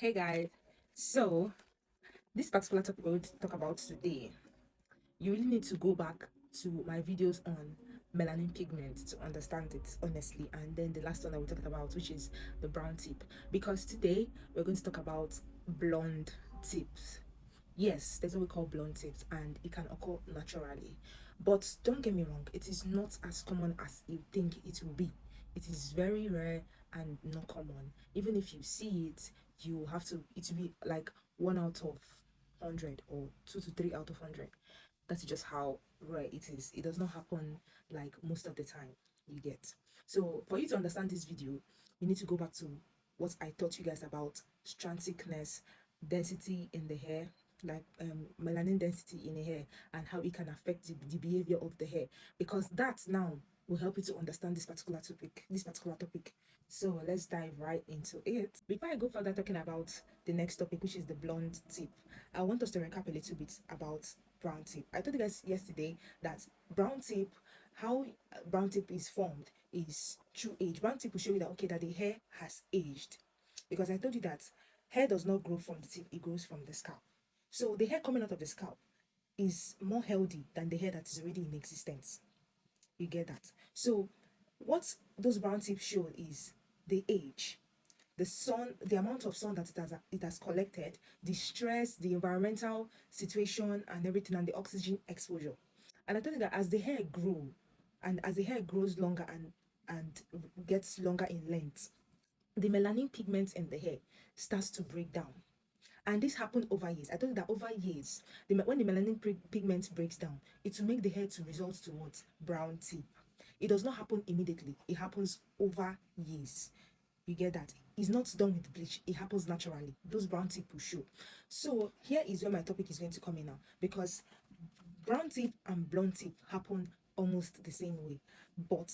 Hey guys, so this particular topic we're going to talk about today, you really need to go back to my videos on melanin pigment to understand it honestly, and then the last one that we talked about, which is the brown tip, because today we're going to talk about blonde tips. Yes, there's what we call blonde tips, and it can occur naturally, but don't get me wrong, it is not as common as you think it will be. It is very rare and not common. Even if you see it, you have to, it will be like 1 out of 100 or 2 to 3 out of 100. That's just how rare it is. It does not happen like most of the time, you get. So for you to understand this video, you need to go back to what I taught you guys about strand thickness, density in the hair, like melanin density in the hair, and how it can affect the behavior of the hair, because that now will help you to understand this particular topic. So let's dive right into it. Before I go further talking about the next topic, which is the blonde tip, I want us to recap a little bit about brown tip. I told you guys yesterday that brown tip, how brown tip is formed is through age. Brown tip will show you that okay, that the hair has aged, because I told you that hair does not grow from the tip, it grows from the scalp. So the hair coming out of the scalp is more healthy than the hair that is already in existence. You get that? So what those brown tips show is the age, the sun, the amount of sun that it has collected, the stress, the environmental situation and everything, and the oxygen exposure. And I told you that as the hair grow, and as the hair grows longer and gets longer in length, the melanin pigment in the hair starts to break down. And this happened over years. I told you that over years, when the melanin pigment breaks down, it will make the hair to result towards brown tip. It does not happen immediately. It happens over years. You get that? It's not done with bleach. It happens naturally. Those brown tip will show. So here is where my topic is going to come in now, because brown tip and blonde tip happen almost the same way, but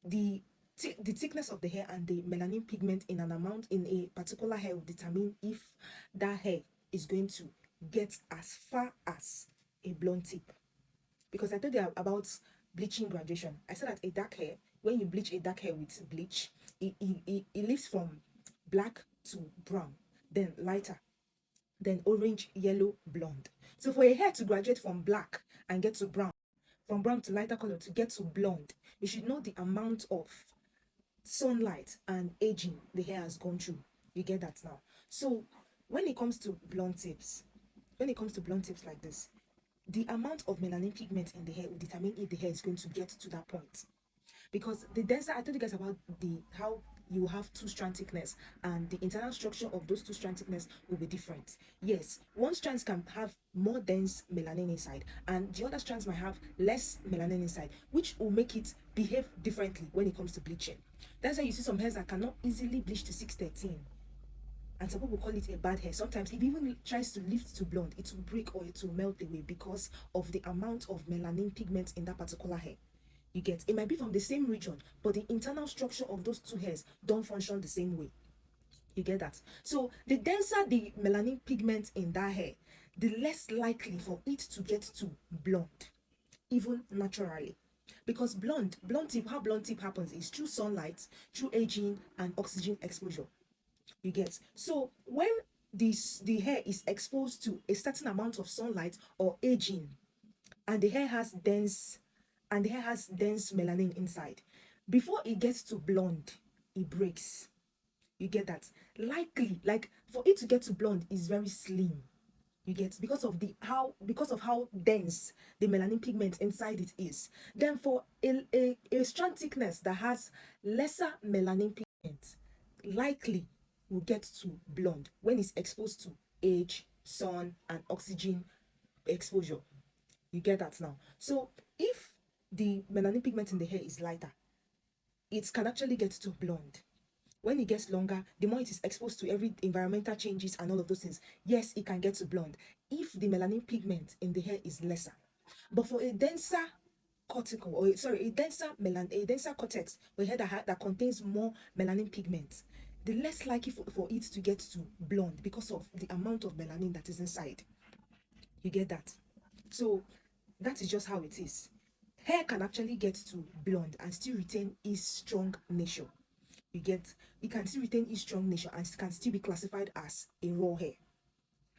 the the thickness of the hair and the melanin pigment in an amount in a particular hair will determine if that hair is going to get as far as a blonde tip. Because I told you about bleaching graduation. I said that a dark hair, when you bleach a dark hair with bleach, it lifts from black to brown, then lighter, then orange, yellow, blonde. So for a hair to graduate from black and get to brown, from brown to lighter color to get to blonde, you should know the amount of sunlight and aging the hair has gone through. You get that now? So when it comes to blonde tips, like this, the amount of melanin pigment in the hair will determine if the hair is going to get to that point. Because the denser, I told you guys about the how you have two strand thickness, and the internal structure of those two strand thickness will be different. Yes, one strand can have more dense melanin inside, and the other strands might have less melanin inside, which will make it behave differently when it comes to bleaching. That's why you see some hairs that cannot easily bleach to 613, and some people call it a bad hair. Sometimes if it even tries to lift to blonde, it will break or it will melt away because of the amount of melanin pigment in that particular hair. You get, it might be from the same region, but the internal structure of those two hairs don't function the same way. You get that? So the denser the melanin pigment in that hair, the less likely for it to get to blonde, even naturally. Because blonde tip, how blonde tip happens is through sunlight, through aging and oxygen exposure. You get, so when the hair is exposed to a certain amount of sunlight or aging, and the hair has dense melanin inside, before it gets to blonde, it breaks. You get that? Likely, like for it to get to blonde is very slim. You get, because of how dense the melanin pigment inside it is. Then for a strand thickness that has lesser melanin pigment, likely will get to blonde when it's exposed to age, sun, and oxygen exposure. You get that now? So if the melanin pigment in the hair is lighter, it can actually get to blonde. When it gets longer, the more it is exposed to every environmental changes and all of those things, yes, it can get to blonde if the melanin pigment in the hair is lesser. But for a denser cortical, or sorry, a denser cortex, or a hair that contains more melanin pigment, the less likely for it to get to blonde because of the amount of melanin that is inside. You get that? So that is just how it is. Hair can actually get to blonde and still retain its strong nature. You get, it can still retain its strong nature and can still be classified as a raw hair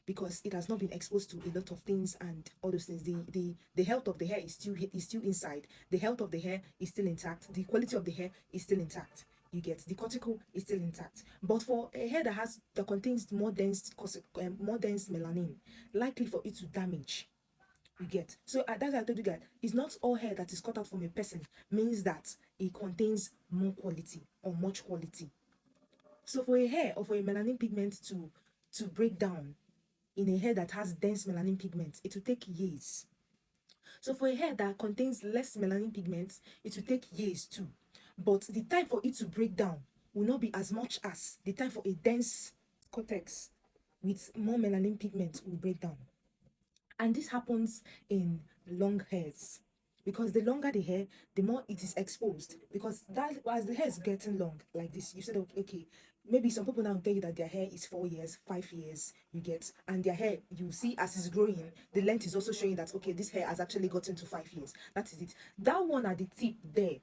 because it has not been exposed to a lot of things and all those things. The health of the hair is still inside. The health of the hair is still intact. The quality of the hair is still intact. You get, the cortical is still intact. But for a hair that contains more dense melanin, likely for it to damage. You get, so that's why I told you that it's not all hair that is cut out from a person means that it contains more quality or much quality. So for a hair or for a melanin pigment to break down in a hair that has dense melanin pigment, it will take years. So for a hair that contains less melanin pigments, it will take years too. But the time for it to break down will not be as much as the time for a dense cortex with more melanin pigment will break down. And this happens in long hairs because the longer the hair, the more it is exposed. Because that as the hair is getting long like this, you said, okay, maybe some people now tell you that their hair is 4 years, 5 years, you get, and their hair, you see as it's growing, the length is also showing that, okay, this hair has actually gotten to 5 years. That is it. That one at the tip there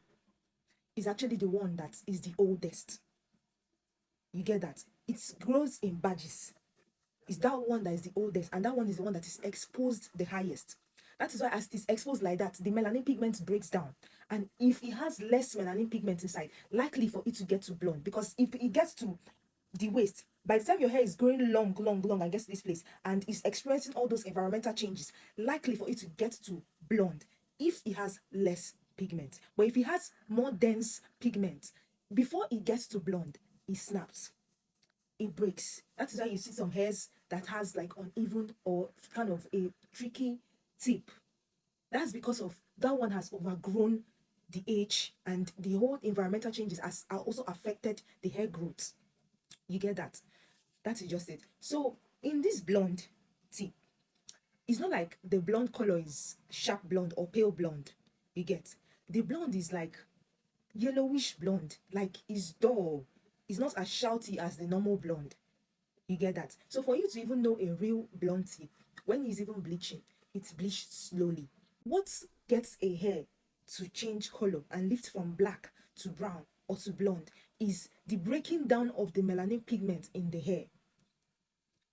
is actually the one that is the oldest. You get that? It grows in badges. Is that one that is the oldest, and that one is the one that is exposed the highest. That is why as it is exposed like that, the melanin pigment breaks down. And if it has less melanin pigment inside, likely for it to get to blonde. Because if it gets to the waist, by the time your hair is growing long, and gets to this place and is experiencing all those environmental changes, likely for it to get to blonde if it has less pigment. But if it has more dense pigment, before it gets to blonde, it snaps, it breaks. That is why you see some hairs that has like uneven or kind of a tricky tip. That's because of that one has overgrown the age, and the whole environmental changes has are also affected the hair growth. You get that? That is just it. So in this blonde tip, it's not like the blonde color is sharp blonde or pale blonde. You get, the blonde is like yellowish blonde, like it's dull. It's not as shouty as the normal blonde. You get that? So for you to even know a real blonde tip, when it's even bleaching, it's bleached slowly. What gets a hair to change color and lift from black to brown or to blonde is the breaking down of the melanin pigment in the hair.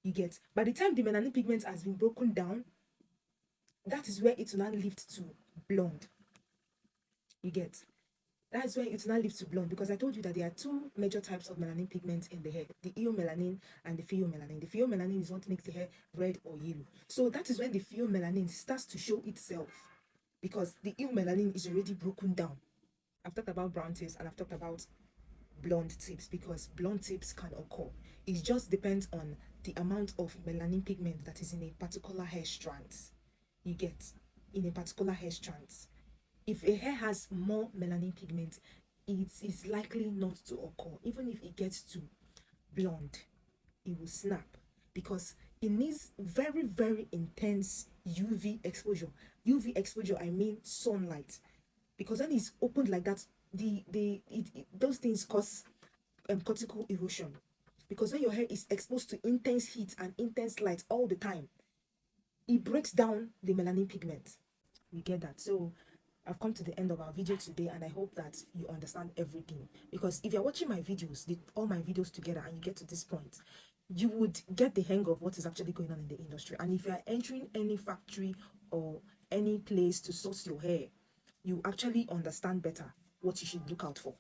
You get, by the time the melanin pigment has been broken down, that is where it will now lift to blonde. You get, that's where it's now lift to blonde, because I told you that there are two major types of melanin pigments in the hair, the eomelanin and the pheomelanin. The pheomelanin is what makes the hair red or yellow. So that is when the pheomelanin starts to show itself, because the eomelanin is already broken down. I've talked about brown tips and I've talked about blonde tips, because blonde tips can occur. It just depends on the amount of melanin pigment that is in a particular hair strand. You get, in a particular hair strand. If a hair has more melanin pigment, it is likely not to occur. Even if it gets to blonde, it will snap, because it needs very, very intense UV exposure. UV exposure, I mean sunlight, because when it's opened like that, those things cause cortical erosion. Because when your hair is exposed to intense heat and intense light all the time, it breaks down the melanin pigment. You get that? So I've come to the end of our video today, and I hope that you understand everything. Because if you're watching my videos, all my videos together, and you get to this point, you would get the hang of what is actually going on in the industry. And if you are entering any factory or any place to source your hair, you actually understand better what you should look out for.